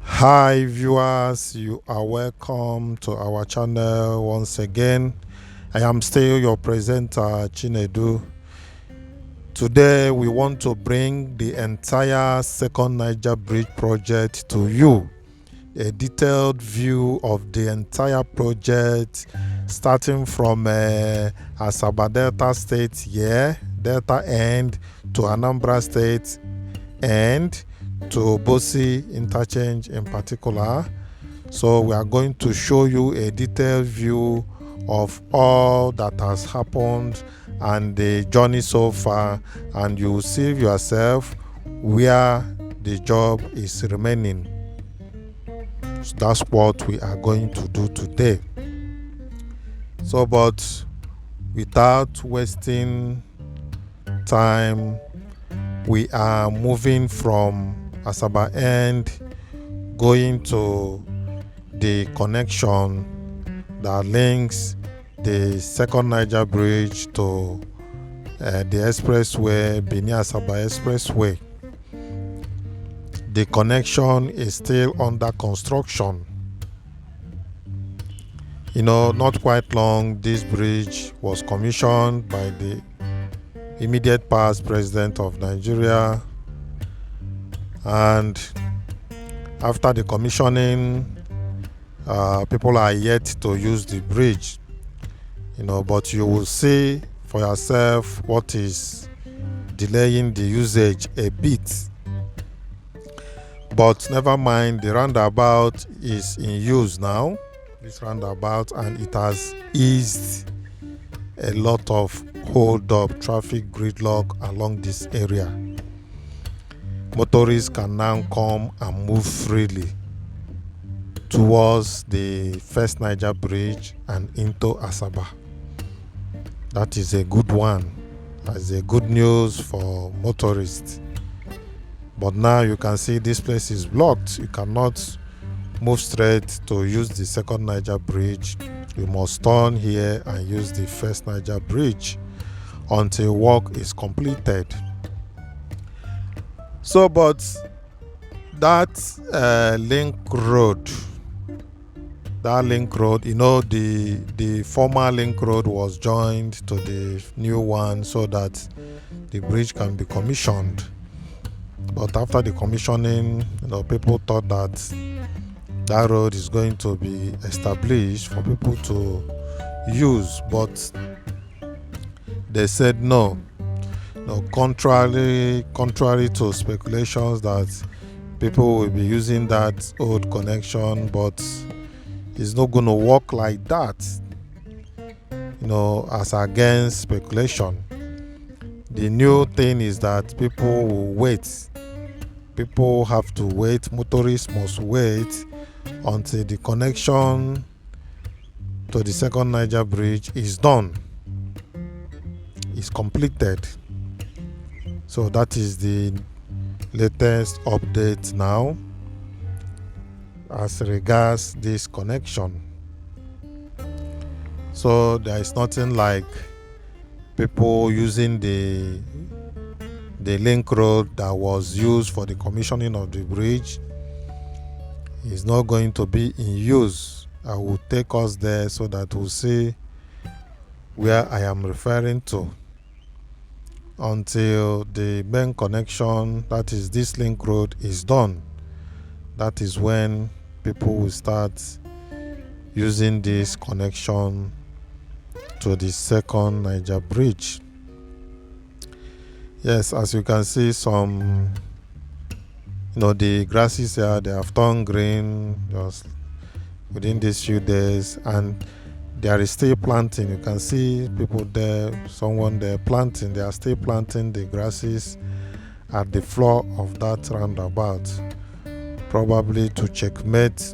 Hi viewers, you are welcome to our channel once again. I am still your presenter Chinedu. Today we want to bring the entire Second Niger Bridge project to you. A detailed view of the entire project starting from Asaba Delta State here, Delta end to Anambra State end to Obosi Interchange in particular. So we are going to show you a detailed view of all that has happened and the journey so far, and you will see yourself where the job is remaining. So that's what we are going to do today. So but without wasting time, we are moving from Asaba end going to the connection that links the Second Niger Bridge to the expressway, Benin Asaba Expressway. The connection is still under construction. Not quite long, this bridge was commissioned by the immediate past president of Nigeria, and after the commissioning, people are yet to use the bridge, but you will see for yourself what is delaying the usage a bit. But never mind, the roundabout is in use now, this roundabout, and it has eased a lot of hold up traffic gridlock along this area. Motorists can now come and move freely towards the First Niger Bridge and into Asaba. That is a good one. That's a good news for motorists. But now you can see this place is blocked. You cannot move straight to use the Second Niger Bridge. You must turn here and use the First Niger Bridge until work is completed. So, but that link road, the former link road was joined to the new one so that the bridge can be commissioned. But after the commissioning, people thought that road is going to be established for people to use, but they said no. Contrary to speculations that people will be using that old connection, but it's not going to work like that, as against speculation. The new thing is that people will wait. People have to wait. Motorists must wait until the connection to the Second Niger Bridge is done, is completed. So that is the latest update now as regards this connection. So there is nothing like people using the link road that was used for the commissioning of the bridge is not going to be in use. I will take us there so that we'll see where I am referring to. Until the main connection, that is this link road, is done, that is when people will start using this connection to the Second Niger Bridge. Yes, as you can see, some the grasses here, they have turned green just within these few days, and there is still planting. You can see people there, someone there planting. They are still planting the grasses at the floor of that roundabout, probably to checkmate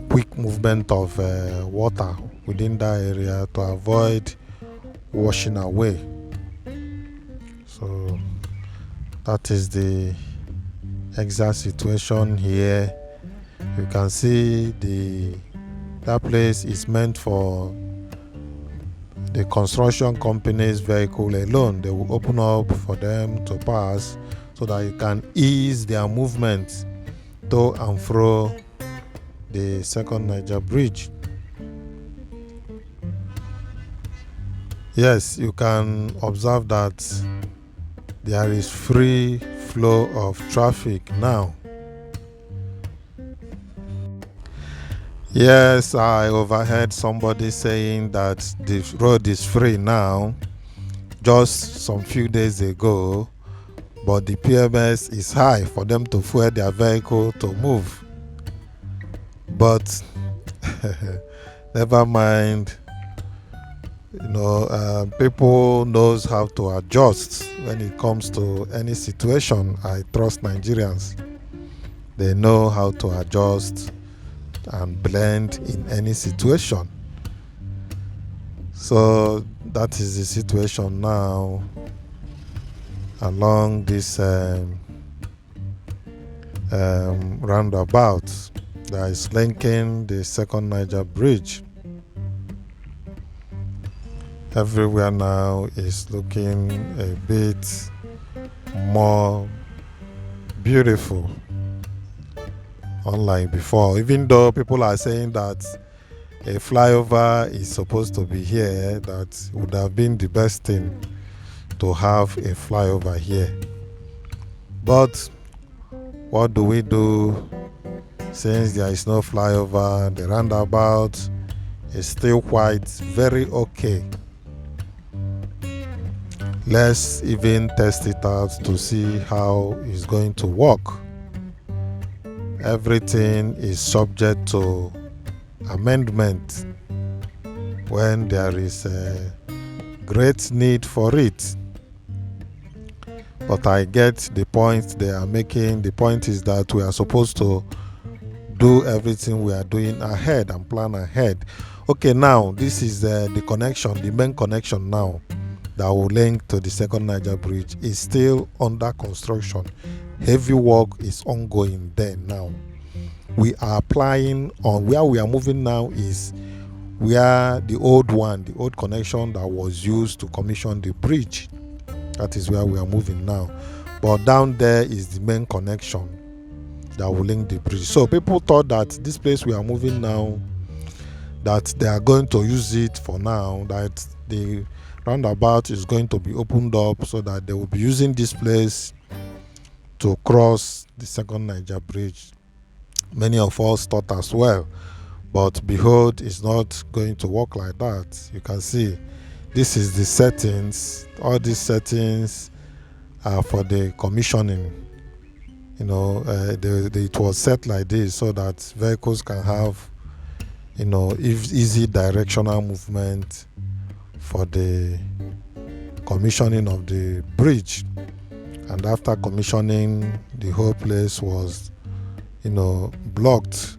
quick movement of water within that area to avoid washing away. So that is the exact situation here. You can see that place is meant for the construction company's vehicle alone. They will open up for them to pass so that you can ease their movement to and fro the Second Niger Bridge. Yes, you can observe that there is free flow of traffic now. Yes, I overheard somebody saying that the road is free now just some few days ago, but the PMS is high for them to fuel their vehicle to move. But never mind, people knows how to adjust when it comes to any situation. I trust Nigerians. They know how to adjust and blend in any situation. So that is the situation now along this roundabout that is linking the Second Niger Bridge. Everywhere now is looking a bit more beautiful, unlike before. Even though people are saying that a flyover is supposed to be here, that would have been the best thing to have a flyover here. But what do we do since there is no flyover? The roundabout is still quite very okay. Let's even test it out to see how it's going to work. Everything is subject to amendment when there is a great need for it. But I get the point they are making. The point is that we are supposed to do everything we are doing ahead and plan ahead. Okay, now this is the connection, the main connection now that will link to the Second Niger Bridge is still under construction. Heavy work is ongoing there now. We are applying on where we are moving now is where the old connection that was used to commission the bridge. That is where we are moving now. But down there is the main connection that will link the bridge. So people thought that this place we are moving now, that they are going to use it for now, that the roundabout is going to be opened up so that they will be using this place to cross the Second Niger Bridge. Many of us thought as well, but behold, it's not going to work like that. You can see this is the settings. All these settings are for the commissioning. It was set like this so that vehicles can have easy directional movement for the commissioning of the bridge. And after commissioning, the whole place was blocked.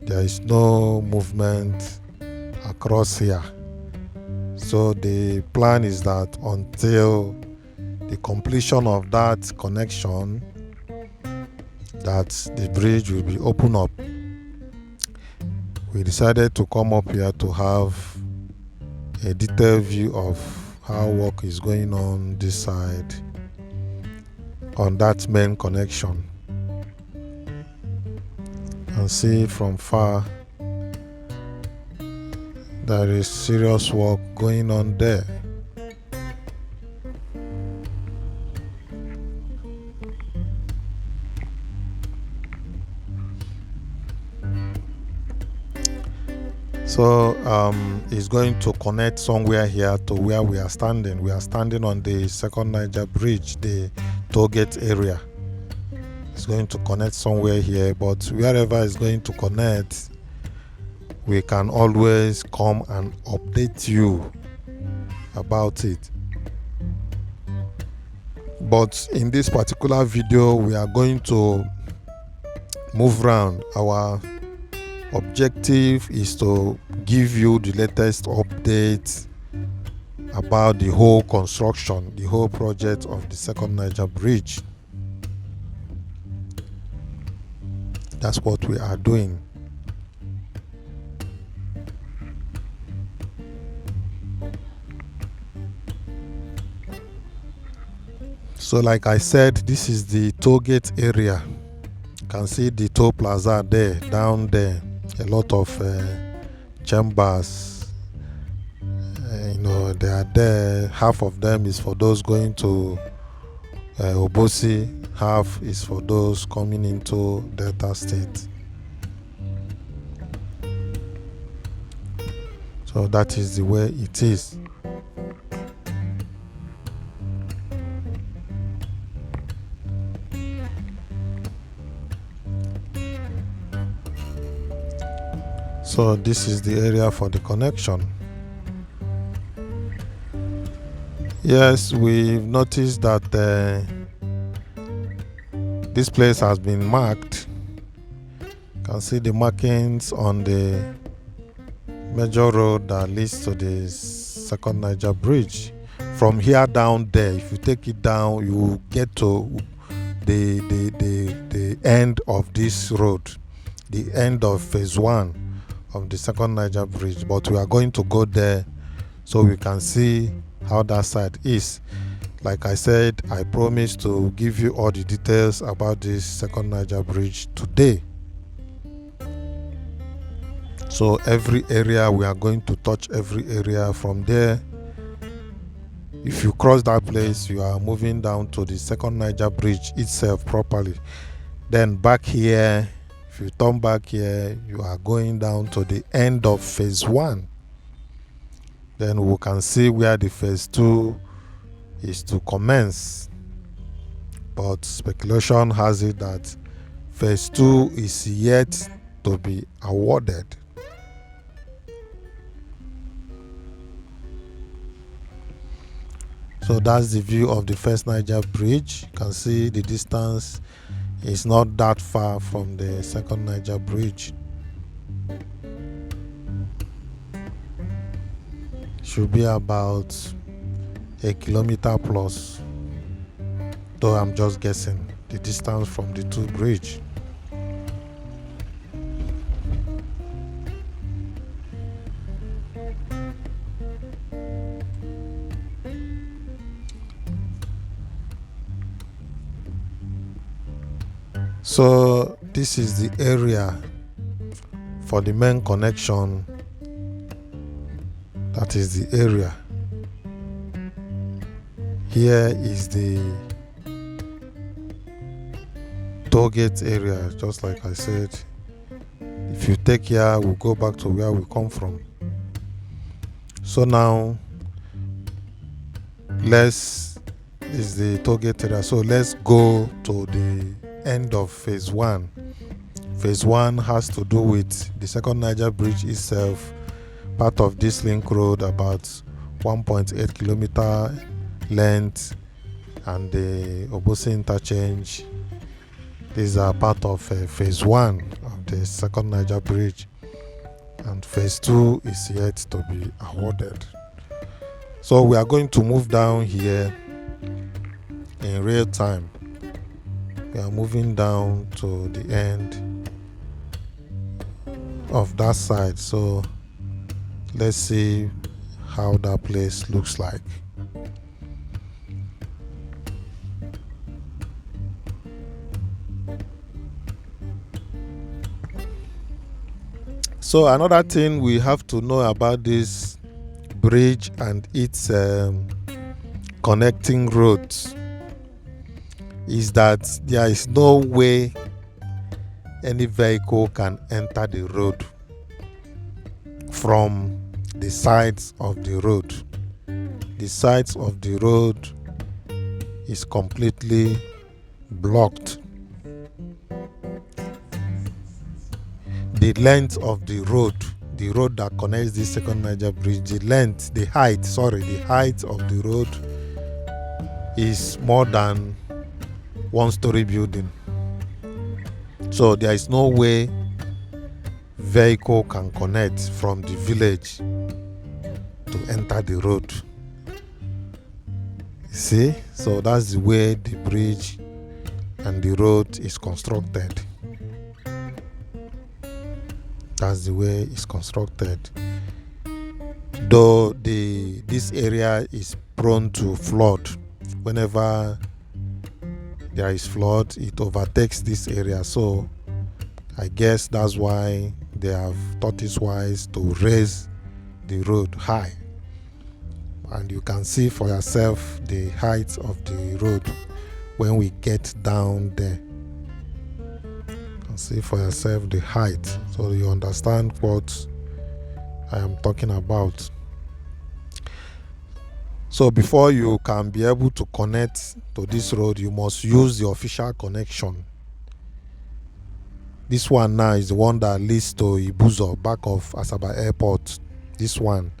There is no movement across here. So the plan is that until the completion of that connection, that the bridge will be opened up. We decided to come up here to have a detailed view of how work is going on this side on that main connection. And see from far there is serious work going on there. So it's going to connect somewhere here to where we are standing. We are standing on the Second Niger Bridge, the toll gate area. It's going to connect somewhere here, but wherever it's going to connect, we can always come and update you about it. But in this particular video, we are going to move around. Our objective is to give you the latest updates about the whole construction, the whole project of the Second Niger Bridge. That's what we are doing. So like I said, this is the toll gate area. You can see the toll plaza there, down there. A lot of chambers, they are there. Half of them is for those going to Obosi, half is for those coming into Delta State. So that is the way it is. So this is the area for the connection. Yes, we've noticed that this place has been marked. You can see the markings on the major road that leads to the Second Niger Bridge. From here down there, if you take it down, you will get to the end of this road, the end of phase 1 of the Second Niger Bridge. But we are going to go there so we can see how that side is. Like I said, I promised to give you all the details about this Second Niger Bridge today. So every area, we are going to touch every area from there. If you cross that place, you are moving down to the Second Niger Bridge itself properly. Then back here, if you turn back here, you are going down to the end of phase 1. Then we can see where the phase 2 is to commence. But speculation has it that phase 2 is yet to be awarded. So that's the view of the first Niger Bridge. You can see the distance is not that far from the Second Niger Bridge. Should be about 1 kilometer plus, though I'm just guessing the distance from the two bridges. So this is the area for the main connection. That is the area. Here is the toll gate area, just like I said. If you take here, we'll go back to where we come from. So now, this is the toll gate area. So let's go to the end of phase 1. Phase 1 has to do with the Second Niger Bridge itself, part of this link road, about 1.8 kilometer length, and the Obosi interchange. These are part of phase 1 of the Second Niger Bridge, and phase 2 is yet to be awarded. So we are going to move down here in real time. We are moving down to the end of that side. So let's see how that place looks like. So another thing we have to know about this bridge and its connecting roads is that there is no way any vehicle can enter the road from the sides of the road. The sides of the road is completely blocked. The length of the road that connects the Second Niger Bridge, the height of the road is more than 1-story building. So there is no way vehicle can connect from the village to enter the road. See, so that's the way the bridge and the road is constructed. That's the way it's constructed. Though this area is prone to flood whenever there is flood, it overtakes this area. So I guess that's why they have thought it wise to raise the road high. And you can see for yourself the height of the road when we get down there. You can see for yourself the height, so you understand what I am talking about. So before you can be able to connect to this road, you must use the official connection. This one now is the one that leads to Ibuzo, back of Asaba Airport. This one,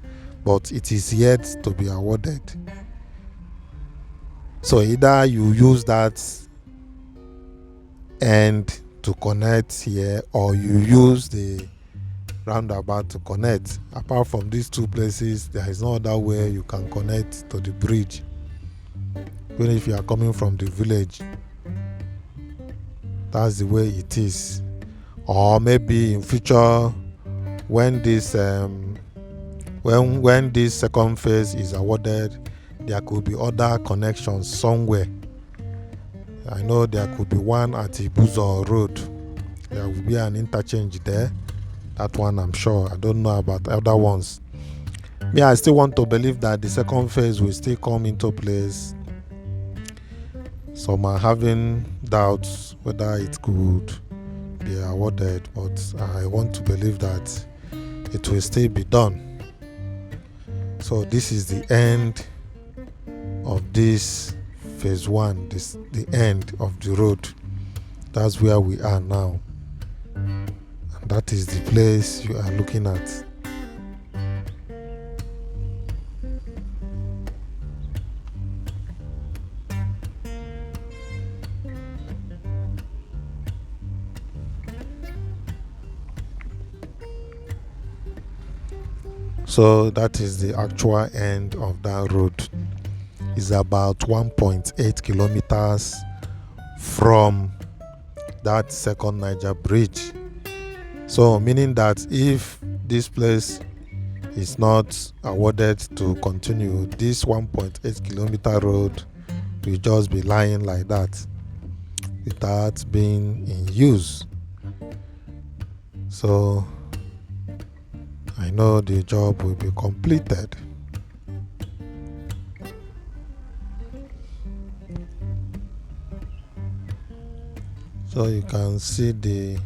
but it is yet to be awarded. So either you use that end to connect here, or you use the roundabout to connect. Apart from these two places, there is no other way you can connect to the bridge, even if you are coming from the village. That's the way it is. Or maybe in future, when this when this second phase is awarded, there could be other connections somewhere. I know there could be one at Ibuzo Road. There will be an interchange there. That one I'm sure. I don't know about other ones. Me, I still want to believe that the second phase will still come into place. Some are having doubts whether it could be awarded, but I want to believe that it will still be done. So this is the end of this phase one, the end of the road. That's where we are now, and that is the place you are looking at. So that is the actual end of that road. It's about 1.8 kilometers from that Second Niger Bridge. So meaning that if this place is not awarded to continue, this 1.8 kilometer road will just be lying like that without being in use. So I know the job will be completed. So you can see the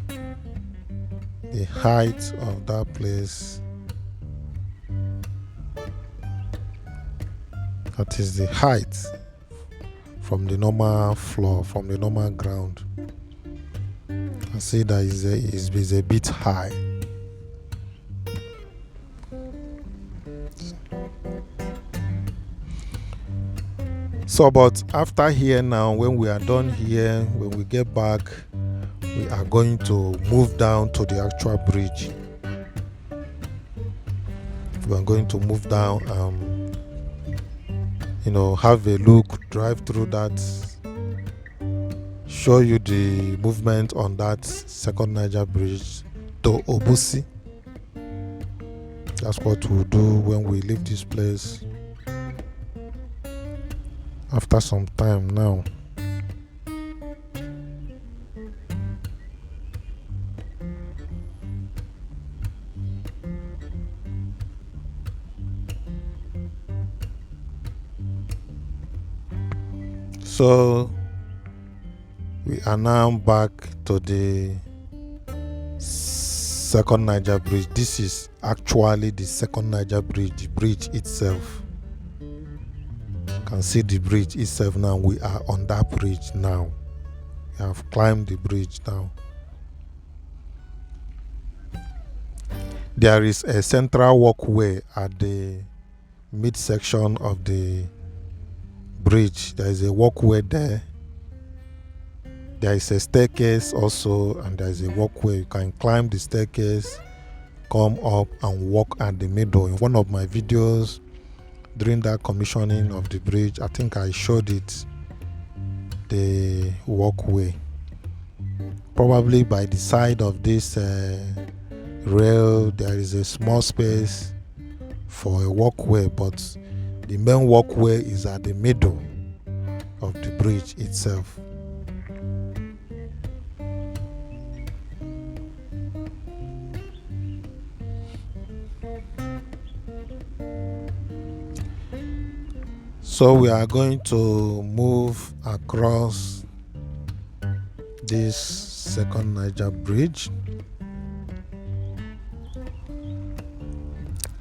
height of that place. That is the height from the normal floor, from the normal ground. You can see that is a bit high. So, but after here now, when we are done here, when we get back, we are going to move down to the actual bridge. We are going to move down, have a look, drive through that, show you the movement on that Second Niger Bridge to Obosi. That's what we'll do when we leave this place after some time now. So we are now back to the Second Niger Bridge. This is actually the Second Niger Bridge, the bridge itself. You can see the bridge itself now. We are on that bridge now. We have climbed the bridge now. There is a central walkway at the midsection of the bridge. There is a walkway there. There is a staircase also, and there is a walkway. You can climb the staircase, come up and walk at the middle. In one of my videos during that commissioning of the bridge, I think I showed it, the walkway. Probably by the side of this rail, there is a small space for a walkway, but the main walkway is at the middle. of the bridge itself. So we are going to move across this Second Niger Bridge.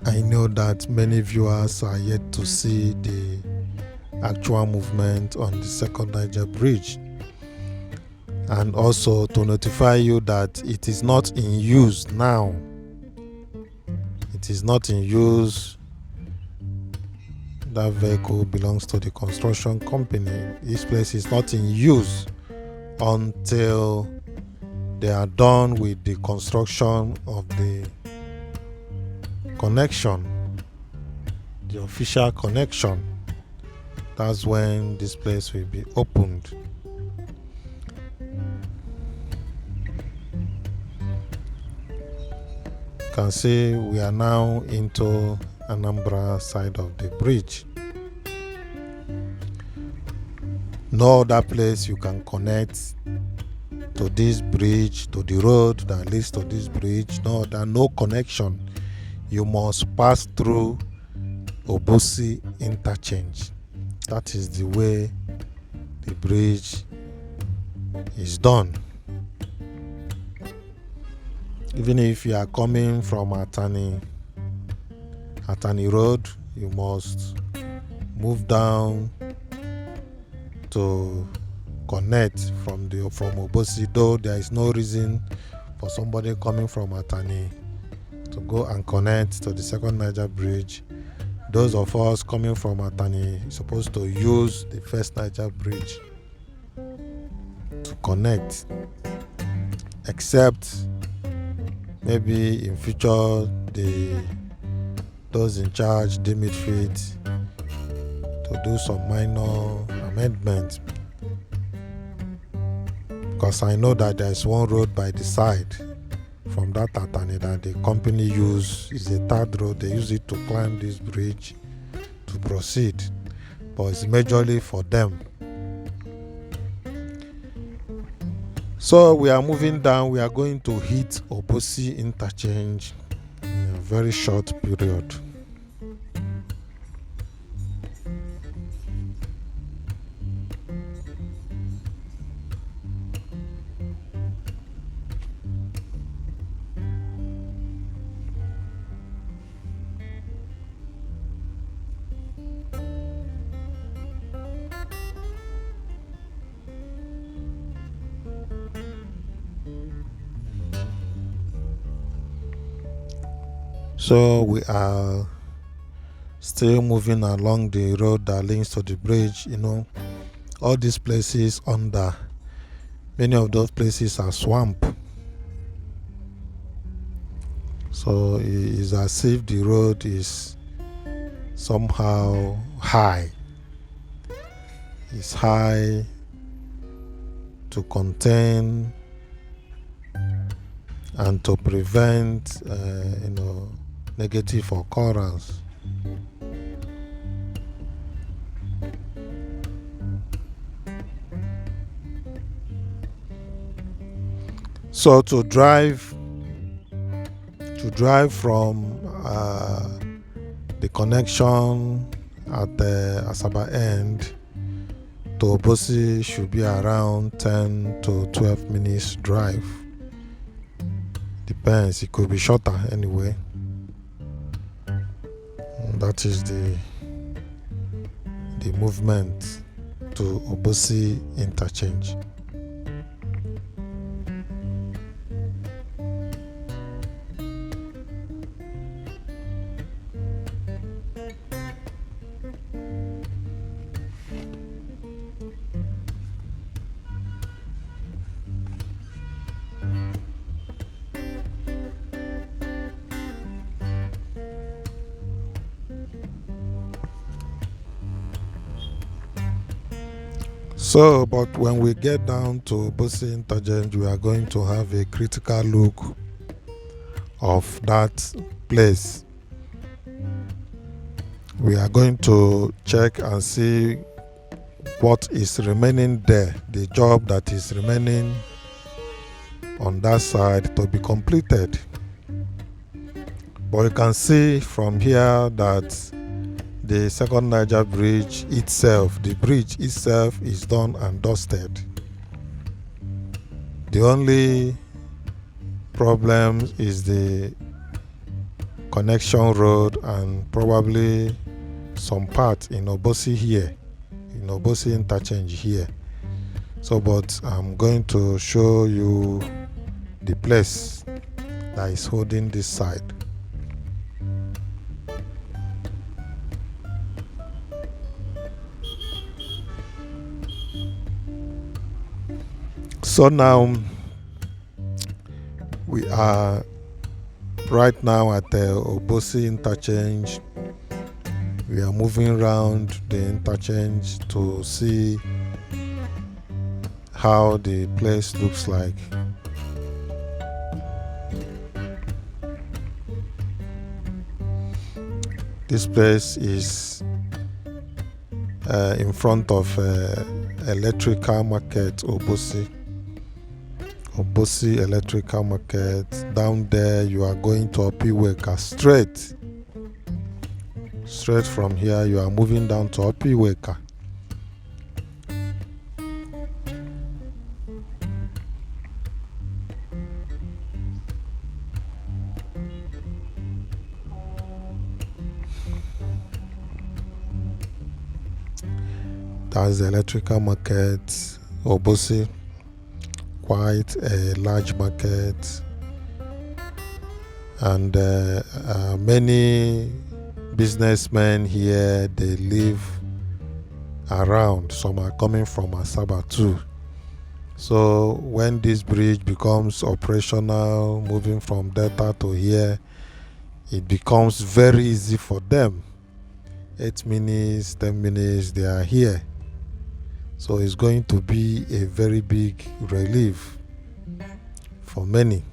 I know that many viewers are yet to see the actual movement on the Second Niger Bridge, and also to notify you that it is not in use now. It is not in use. That vehicle belongs to the construction company. This place is not in use until they are done with the construction of the connection, the official connection. That's when this place will be opened. You can see we are now into Anambra side of the bridge. No other place you can connect to this bridge, to the road that leads to this bridge. No connection. You must pass through Obosi Interchange. That is the way the bridge is done. Even if you are coming from Atani Road, you must move down to connect from Obosi, though there is no reason for somebody coming from Atani to go and connect to the Second Niger Bridge. Those of us coming from Atani are supposed to use the First Niger Bridge to connect, except maybe in future those in charge deem it fit to do some minor amendments, because I know that there is one road by the side from that Atani that the company use. Is a third road. They use it to climb this bridge to proceed, but it's majorly for them. So we are moving down. We are going to hit Obosi Interchange in a very short period. So we are still moving along the road that links to the bridge. All these places many of those places are swamp. So it is as if the road is somehow high. It's high to contain and to prevent negative occurrence. So to drive from the connection at the Asaba end to Obosi should be around 10 to 12 minutes drive. Depends, it could be shorter anyway. That is the movement to Obosi Interchange. So, but when we get down to Obosi Interchange, we are going to have a critical look of that place. We are going to check and see what is remaining there, the job that is remaining on that side to be completed. But you can see from here that the Second Niger Bridge itself, the bridge itself is done and dusted. The only problem is the connection road and probably some part in Obosi here, in Obosi interchange here. So, but I'm going to show you the place that is holding this side. So now we are right now at the Obosi interchange. We are moving around the interchange to see how the place looks like. This place is in front of electrical market Obosi electrical market. Down there you are going to Opiweka straight from here. You are moving down to Opiweka. That's the electrical market Obosi. Quite a large market, and many businessmen here, they live around. Some are coming from Asaba too. So when this bridge becomes operational, moving from Delta to here, it becomes very easy for them. 8 minutes, 10 minutes, they are here. So it's going to be a very big relief for many.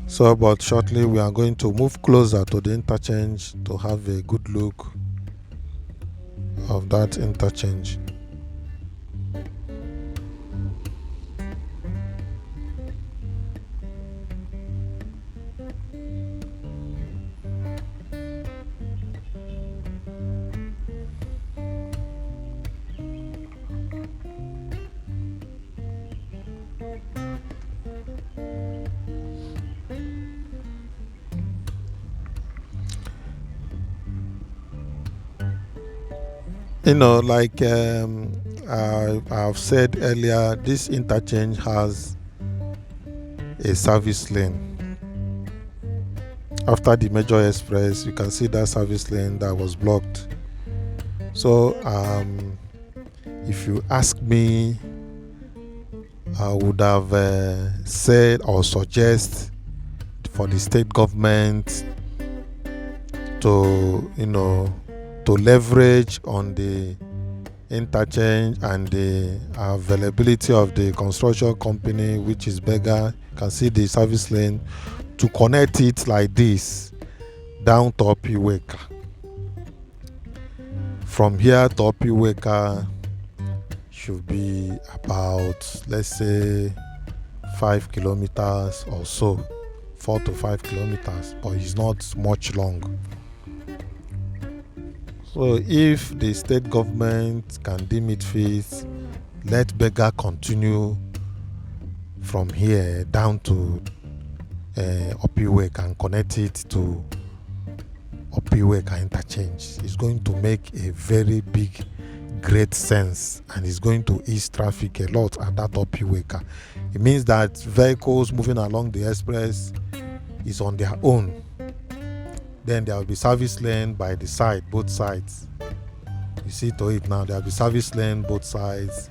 So, but shortly we are going to move closer to the interchange to have a good look of that interchange. You know, like I've said earlier, this interchange has a service lane. After the major express, you can see that service lane that was blocked. So if you ask me, I would have said or suggest for the state government to, to leverage on the interchange and the availability of the construction company, which is Berger. You can see the service lane, to connect it like this down to Opiweka. From here to Opiweka should be about, let's say, 5 kilometers or so, 4 to 5 kilometers, but it's not much long. So if the state government can deem it fit, let Berger continue from here down to Opiweka and connect it to Opiweka interchange. It's going to make a very big, great sense, and it's going to ease traffic a lot at that Opiweka. It means that vehicles moving along the express is on their own. Then there will be service lane by the side, both sides. You see to it now, there will be service lane both sides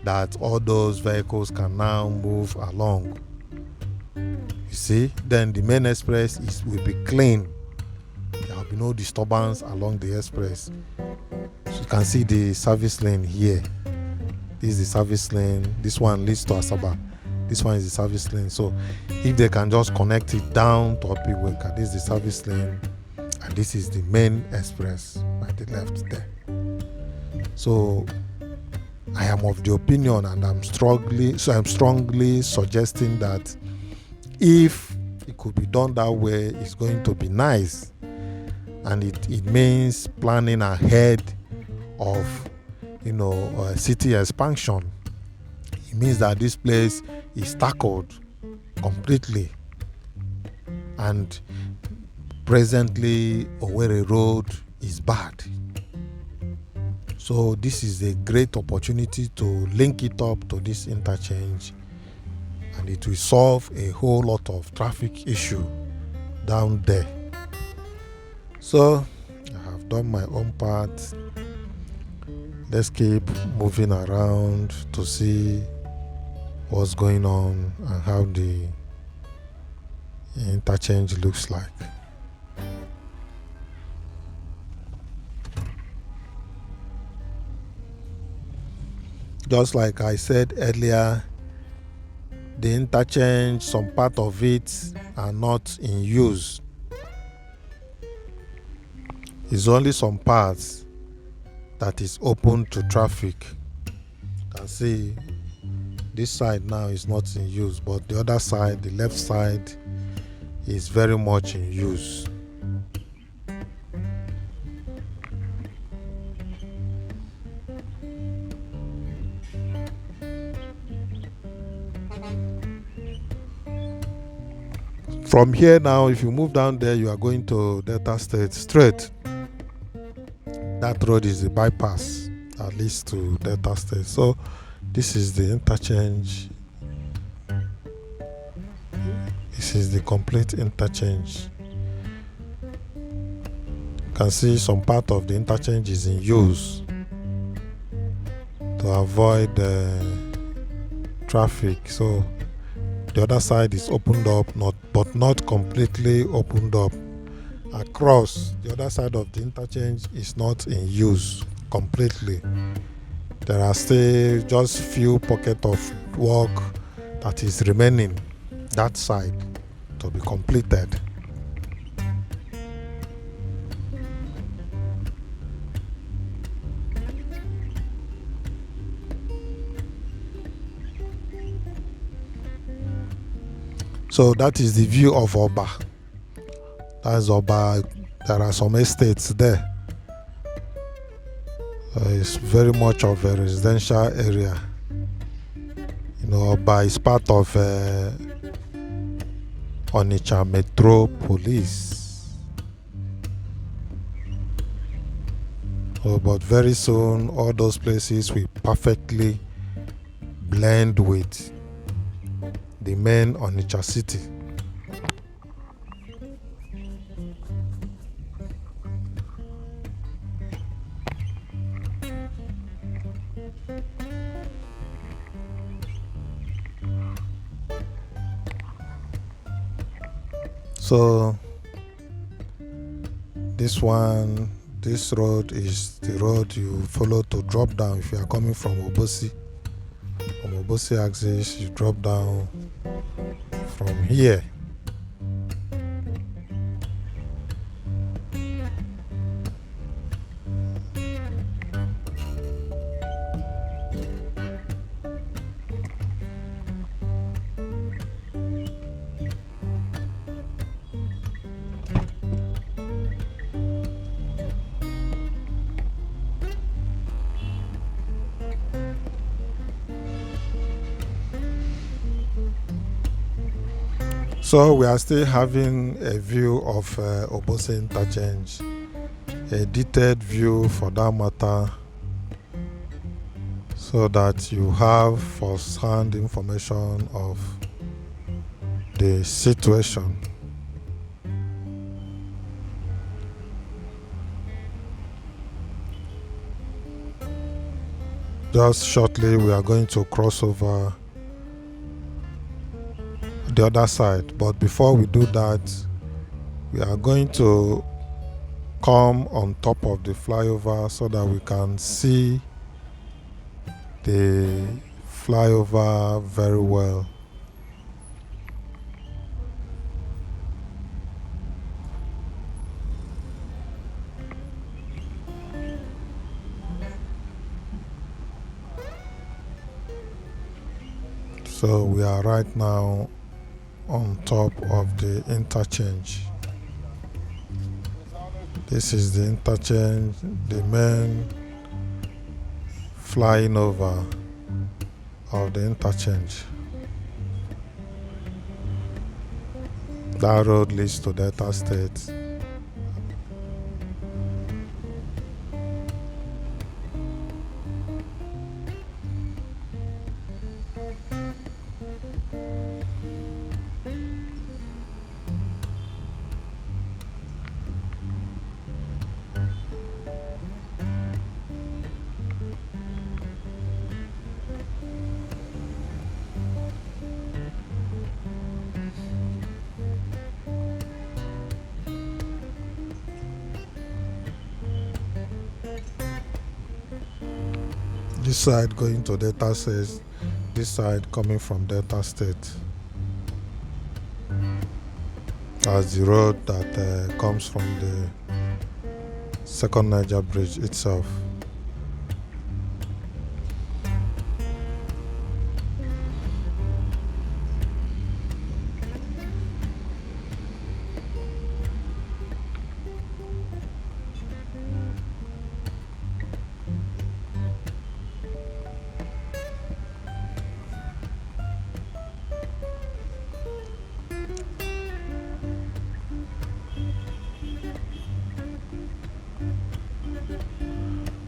that all those vehicles can now move along. You see, then the main express will be clean. There will be no disturbance along the express. So you can see the service lane here. This is the service lane. This one leads to Asaba. This one is the service lane. So if they can just connect it down to Opiweka, this is the service lane, and this is the main express by the left there. So I am of the opinion, and I'm strongly suggesting that if it could be done that way, it's going to be nice, and it means planning ahead of city expansion. It means that this place is tackled completely, and presently Owerri Road is bad. So this is a great opportunity to link it up to this interchange, and it will solve a whole lot of traffic issue down there. So I have done my own part. Let's keep moving around to see what's going on and how the interchange looks like. Just like I said earlier, the interchange, some part of it are not in use. It's only some parts that is open to traffic. You can see this side now is not in use, but the other side, the left side, is very much in use. From here now, if you move down there, you are going to Delta State straight. That road is the bypass that leads to Delta State. So this is the interchange. This is the complete interchange. You can see some part of the interchange is in use to avoid traffic. So the other side is opened up, but not completely opened up. Across the other side of the interchange is not in use completely. There are still just few pockets of work that is remaining that side to be completed. So that is the view of Oba. That's Oba. There are some estates there. It's very much of a residential area. Oba is part of Onitsha Metropolis. But very soon, all those places will perfectly blend with the main Onitsha city. So this road is the road you follow to drop down if you are coming from Obosi. From Obosi axis, you drop down from here. So we are still having a view of Obosi Interchange, a detailed view for that matter, so that you have first-hand information of the situation. Just shortly we are going to cross over the other side, but before we do that, we are going to come on top of the flyover so that we can see the flyover very well. So we are right now on top of the interchange. This is the interchange, the main flying over of the interchange. That road leads to Delta State. This side going to Delta State, this side coming from Delta State. As the road that comes from the Second Niger Bridge itself.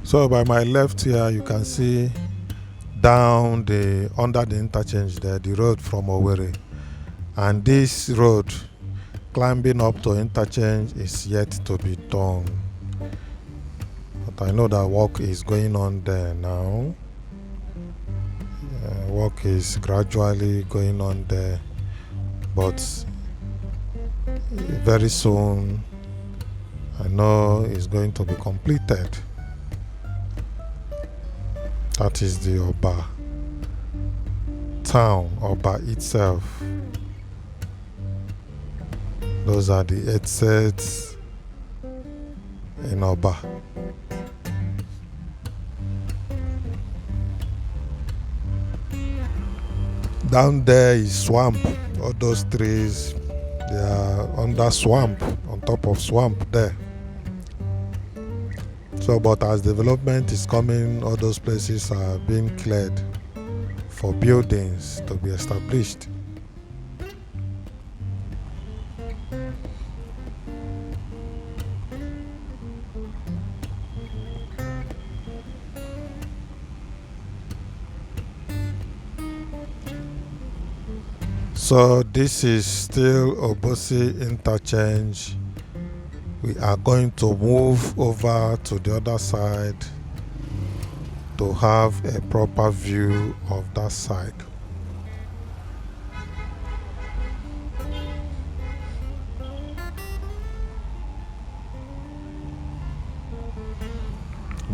So by my left here, you can see down under the interchange there, the road from Owerri. And this road climbing up to interchange is yet to be done. But I know that work is going on there now. Work is gradually going on there, but very soon I know it's going to be completed. That is the Oba town, Oba itself. Those are the 8 sets in Oba. Down there is swamp. All those trees, they are under swamp, on top of swamp there. So, but as development is coming, all those places are being cleared for buildings to be established. So this is still Obosi interchange. We are going to move over to the other side to have a proper view of that side.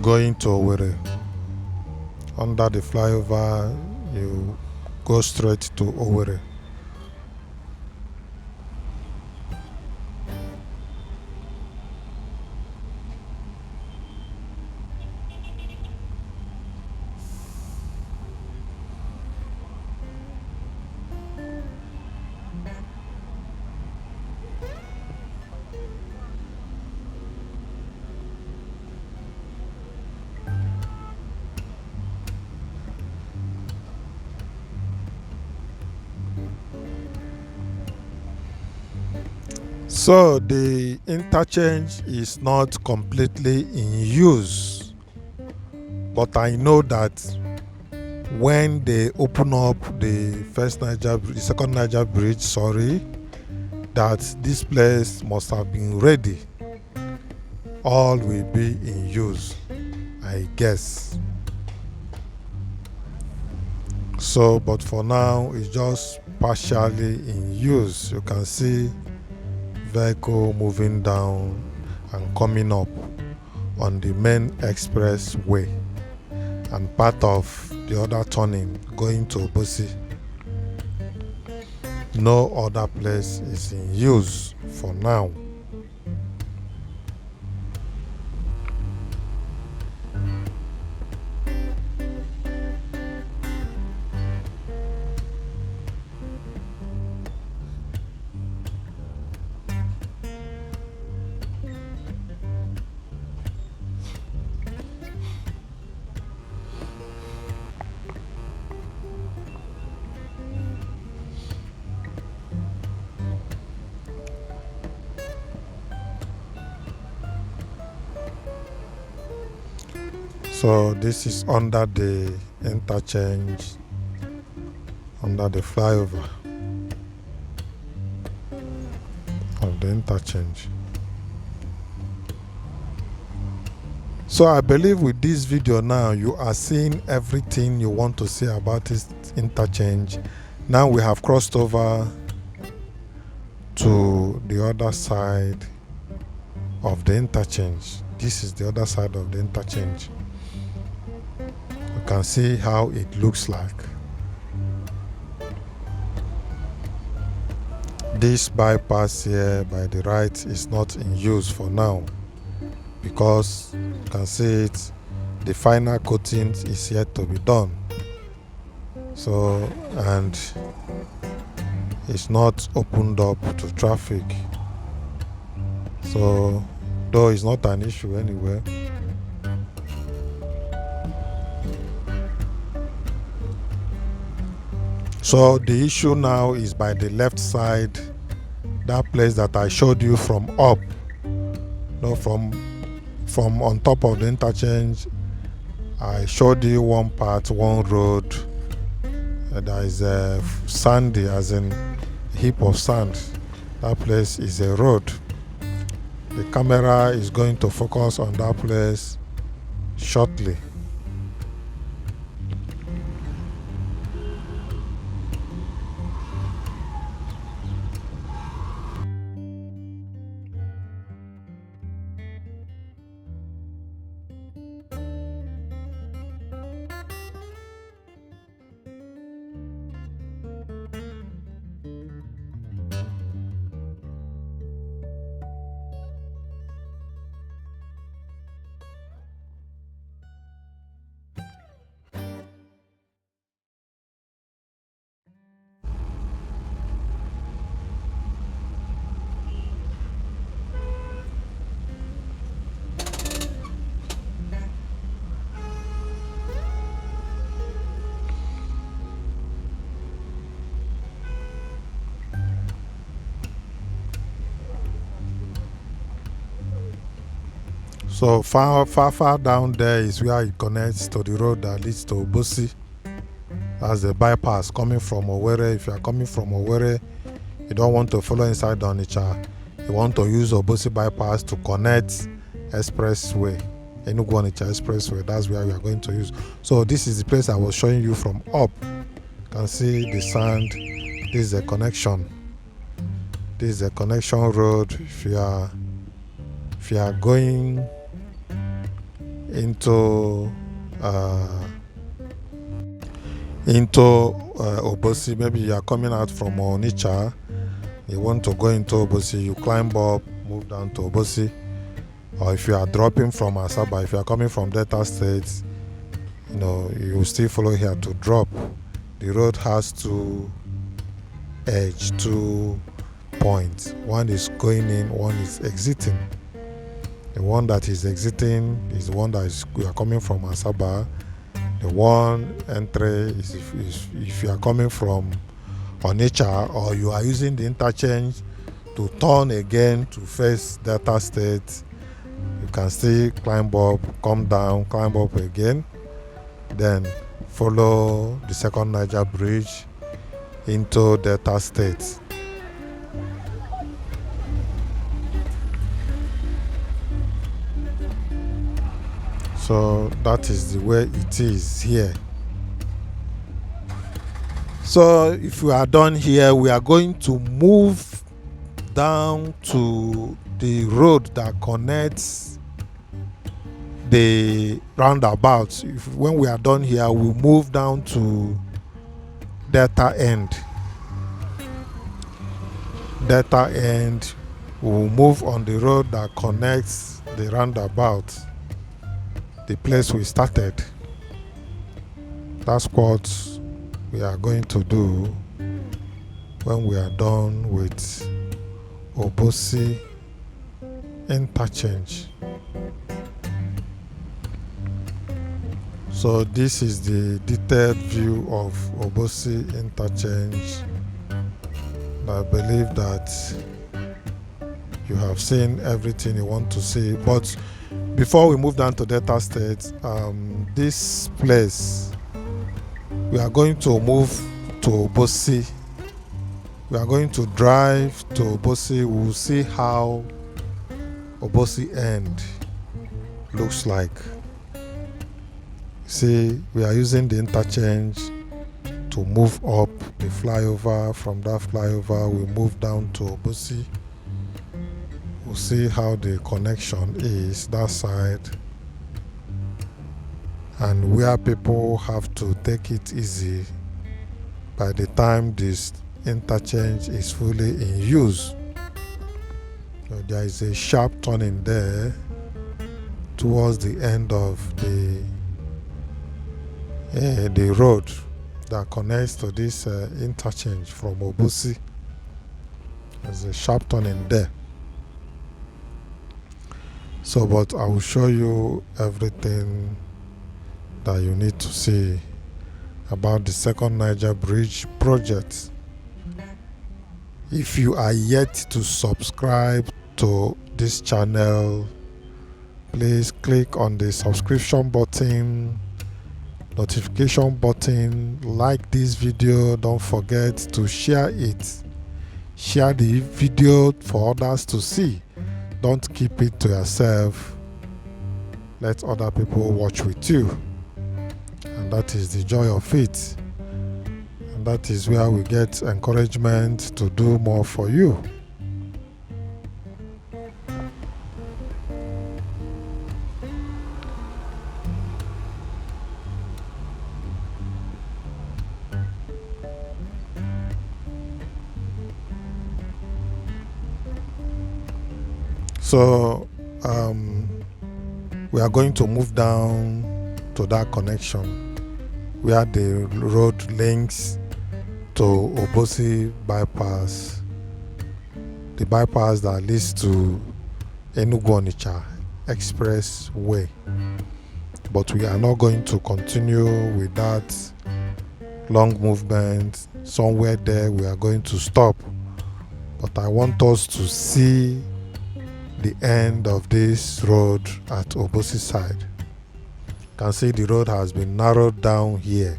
Going to Owerri. Under the flyover, you go straight to Owerri. So the interchange is not completely in use, but I know that when they open up the Second Niger Bridge, that this place must have been ready. All will be in use, I guess. So, but for now, it's just partially in use. You can see vehicle moving down and coming up on the main expressway, and part of the other turning going to Obosi. No other place is in use for now. So this is under the interchange, under the flyover of the interchange. So I believe with this video now you are seeing everything you want to see about this interchange. Now we have crossed over to the other side of the interchange. This is the other side of the interchange. You can see how it looks like. This bypass here by the right is not in use for now, because you can see it, the final coating is yet to be done. So, and it's not opened up to traffic. So, though it's not an issue anyway. So the issue now is by the left side, that place that I showed you from up, from on top of the interchange. I showed you one part, one road. There is a sandy, as in a heap of sand. That place is a road. The camera is going to focus on that place shortly. So far down there is where it connects to the road that leads to Obosi. That's the bypass coming from Owerri. If you are coming from Owerri, you don't want to follow inside Onitsha. You want to use Obosi bypass to connect expressway, Enugu Onitsha expressway. That's where we are going to use. So this is the place I was showing you from up. You can see the sand. This is a connection. This is a connection road. If you are going into Obosi, maybe you are coming out from Onitsha, you want to go into Obosi, you climb up, move down to Obosi. Or if you are dropping from Asaba, if you are coming from Delta States, you will still follow here to drop. The road has two points. One is going in, one is exiting. The one that is exiting is the one that we are coming from Asaba. The one entry is if you are coming from Onitsha, or you are using the interchange to turn again to face Delta State. You can still climb up, come down, climb up again, then follow the Second Niger Bridge into Delta State. So that is the way it is here. So if we are done here, we are going to move down to the road that connects the roundabout. When we are done here, we'll move down to Delta End. Delta End, we'll move on the road that connects the roundabout, the place we started. That's what we are going to do when we are done with Obosi Interchange. So this is the detailed view of Obosi Interchange. I believe that you have seen everything you want to see, but before we move down to Delta State, this place, we are going to move to Obosi. We are going to drive to Obosi. We will see how Obosi end looks like. See, we are using the interchange to move up the flyover. From that flyover, we move down to Obosi. We'll see how the connection is that side, and where people have to take it easy by the time this interchange is fully in use. So there is a sharp turning there towards the end of the road that connects to this interchange from Obosi. There's a sharp turning there. So, but I will show you everything that you need to see about the Second Niger Bridge project. If you are yet to subscribe to this channel, please click on the subscription button, notification button, like this video. Don't forget to share it. Share the video for others to see. Don't keep it to yourself. Let other people watch with you. And that is the joy of it. And that is where we get encouragement to do more for you. So we are going to move down to that connection where the road links to Obosi bypass, the bypass that leads to Onitsha expressway. But we are not going to continue with that long movement. Somewhere there we are going to stop. But I want us to see the end of this road at Obosi side. You can see the road has been narrowed down here,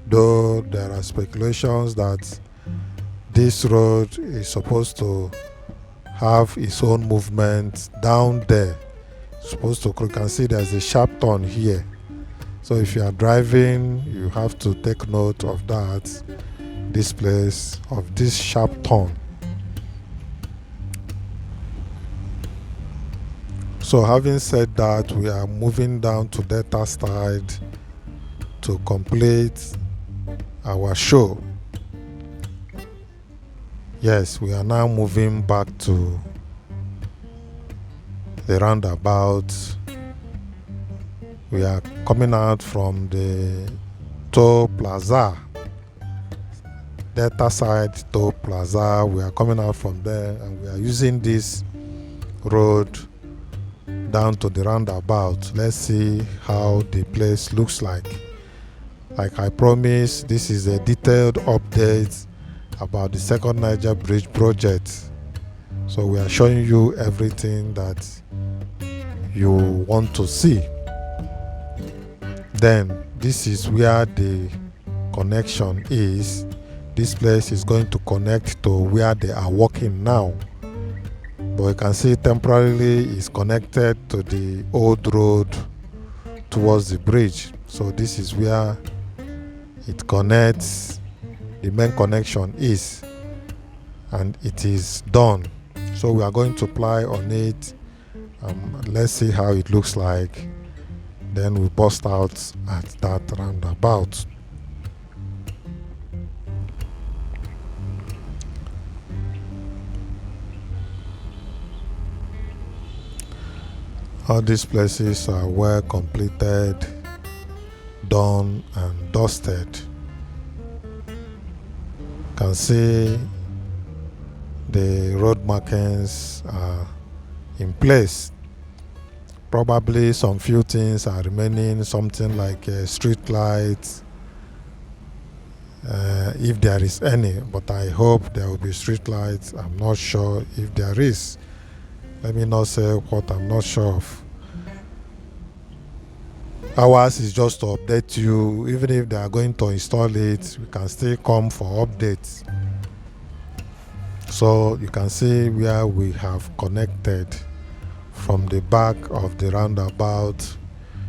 though there are speculations that this road is supposed to have its own movement down there. You can see there's a sharp turn here, so if you are driving you have to take note of that, this place of this sharp turn. So having said that, we are moving down to Delta side to complete our show. Yes, we are now moving back to the roundabout. We are coming out from the toll plaza, Delta side toll plaza. We are coming out from there and we are using this road down to the roundabout. Let's see how the place looks like. Like I promised, this is a detailed update about the Second Niger Bridge project. So we are showing you everything that you want to see. Then this is where the connection is. This place is going to connect to where they are working now. But you can see temporarily is connected to the old road towards the bridge. So this is where it connects, the main connection is, and it is done. So we are going to ply on it. Let's see how it looks like. Then we bust out at that roundabout. All these places are well completed, done and dusted. You can see the road markings are in place. Probably some few things are remaining, something like street lights, if there is any, but I hope there will be street lights. I'm not sure if there is. Let me not say what I'm not sure of. Ours is just to update you. Even if they are going to install it, we can still come for updates. So you can see where we have connected from the back of the roundabout.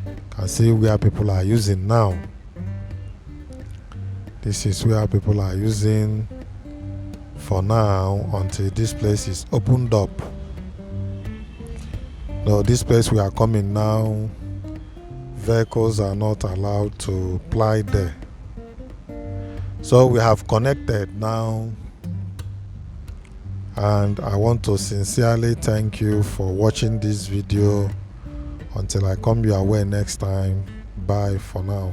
You can see where people are using now. This is where people are using for now until this place is opened up. Now this place we are coming now, vehicles are not allowed to ply there. So we have connected now, and I want to sincerely thank you for watching this video. Until I come your way next time, bye for now.